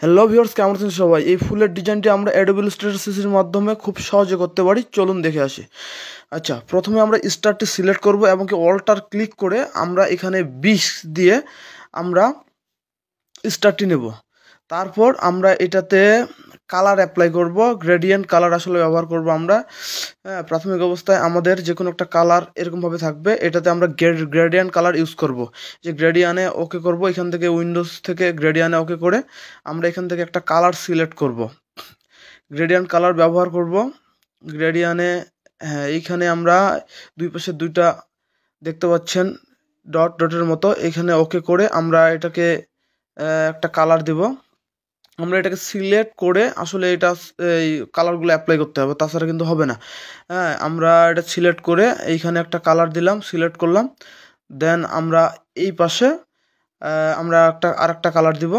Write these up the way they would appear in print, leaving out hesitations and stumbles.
Hello viewers, কেমন আছেন সবাই? এই ফুলের ডিজাইনটি আমরা অ্যাডোবি ইলাস্ট্রেটর সিসির মাধ্যমে খুব সহজে করতে পারি। চলুন দেখে আসি। আচ্ছা, প্রথমে আমরা স্টারটি সিলেক্ট করব এবং কি অল্টার ক্লিক করে আমরা এখানে 20 দিয়ে আমরা স্টারটি নেব। তারপর আমরা এটাতে কালার অ্যাপ্লাই করব, গ্রেডিয়েন্ট কালার আসলে ব্যবহার করব আমরা। প্রাথমিক অবস্থায় আমাদের যে কোনো একটা কালার এরকমভাবে থাকবে, এটাতে আমরা গ্রেডিয়েন্ট কালার ইউজ করব। যে গ্রেডিয়ানে ওকে করব, এখান থেকে উইন্ডোজ থেকে গ্রেডিয়ানে ওকে করে আমরা এখান থেকে একটা কালার সিলেক্ট করব, গ্রেডিয়েন্ট কালার ব্যবহার করব গ্রেডিয়ানে। হ্যাঁ, এইখানে আমরা দুই পাশে দুইটা দেখতে পাচ্ছেন ডট ডটের মতো, এখানে ওকে করে আমরা এটাকে একটা কালার দেব। আমরা এটাকে সিলেক্ট করে আসলে এটা এই কালারগুলো অ্যাপ্লাই করতে হবে, তাছাড়া কিন্তু হবে না। হ্যাঁ, আমরা এটা সিলেক্ট করে এইখানে একটা কালার দিলাম, সিলেক্ট করলাম। দেন আমরা এই পাশে আমরা আরেকটা কালার দিব।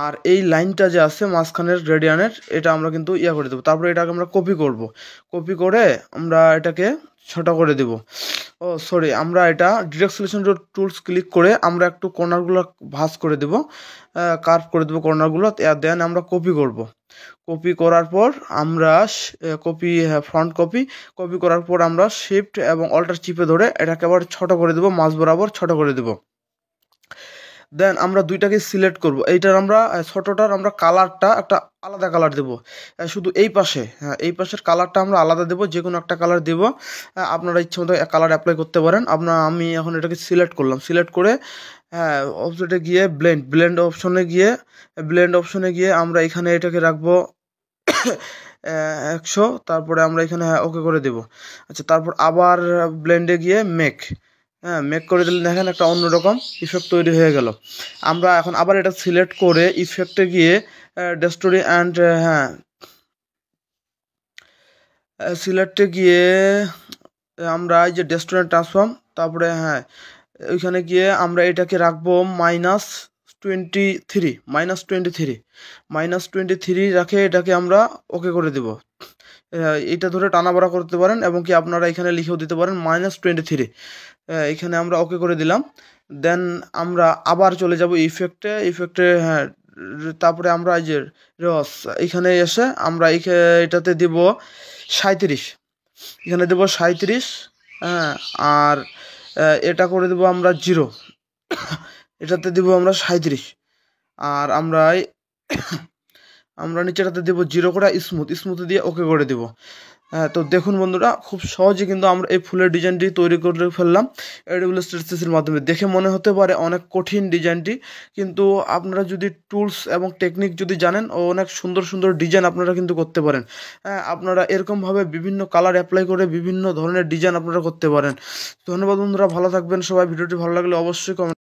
আর এই লাইনটা যে আছে মাঝখানের রেডিয়ানের, এটা আমরা কিন্তু করে দেবো। তারপরে এটাকে আমরা কপি করব, কপি করে আমরা এটাকে ছোট করে দেব। সরি, আমরা এটা ডিরেক্ট সিলেকশন টুলস ক্লিক করে আমরা একটু কর্নারগুলো ভাঁজ করে দেব, কার্ভ করে দেবো কর্নারগুলো। দেন আমরা কপি করব, কপি করার পর আমরা ফ্রন্ট কপি করার পর আমরা শিফট এবং অল্টার চিপে ধরে এটাকে আবার ছোট করে দেবো, মাঝ বরাবর ছোট করে দেবো। দেন আমরা দুইটাকে সিলেক্ট করব। এইটার আমরা ছোটটার আমরা কালারটা একটা আলাদা কালার দেব, শুধু এই পাশে, হ্যাঁ এই পাশের কালারটা আমরা আলাদা দেব, যে কোনো একটা কালার দেব। আপনারা ইচ্ছে মতো কালার অ্যাপ্লাই করতে পারেন। আমি এখন এটাকে সিলেক্ট করলাম, সিলেক্ট করে হ্যাঁ অপশনে গিয়ে ব্লেন্ড অপশনে গিয়ে আমরা এখানে এটাকে রাখবো 100। তারপরে আমরা এখানে ওকে করে দেব। আচ্ছা, তারপর আবার ব্লেন্ডে গিয়ে মেক করে দিলে দেখেন একটা অন্যরকম ইফেক্ট তৈরি হয়ে গেল। আমরা এখন আবার এটা সিলেক্ট করে ইফেক্টে গিয়ে ডেস্টোরি অ্যান্ড সিলেক্টে গিয়ে আমরা এই যে ডেস্টোরি ট্রান্সফর্ম, তারপরে ওইখানে গিয়ে আমরা এটাকে রাখবো -23 রাখে এটাকে আমরা ওকে করে দেব। এটা ধরে টানা বড়া করতে পারেন এবং কি আপনারা এখানে লিখেও দিতে পারেন -23। এখানে আমরা ওকে করে দিলাম। দেন আমরা আবার চলে যাব ইফেক্টে তারপরে আমরা এই যে রস এখানে এসে আমরা এটাতে দেব 37, এখানে দেব 37। আর এটা করে দেব আমরা 0, এটাতে দেব আমরা 37। আর আমরা নিচেটাতে দেবো 0 করে স্মুথ দিয়ে ওকে করে দেব। তো দেখুন বন্ধুরা, খুব সহজে কিন্তু আমরা এই ফুলের ডিজাইনটি তৈরি করে ফেললাম অ্যাডোবি ইলাস্ট্রেটর সিসির মাধ্যমে। দেখে মনে হতে পারে অনেক কঠিন ডিজাইনটি, কিন্তু আপনারা যদি টুলস এবং টেকনিক যদি জানেন, অনেক সুন্দর ডিজাইন আপনারা কিন্তু করতে পারেন। আপনারা এরকমভাবে বিভিন্ন কালার অ্যাপ্লাই করে বিভিন্ন ধরনের ডিজাইন আপনারা করতে পারেন। ধন্যবাদ বন্ধুরা, ভালো থাকবেন সবাই। ভিডিওটি ভালো লাগলে অবশ্যই কমেন্ট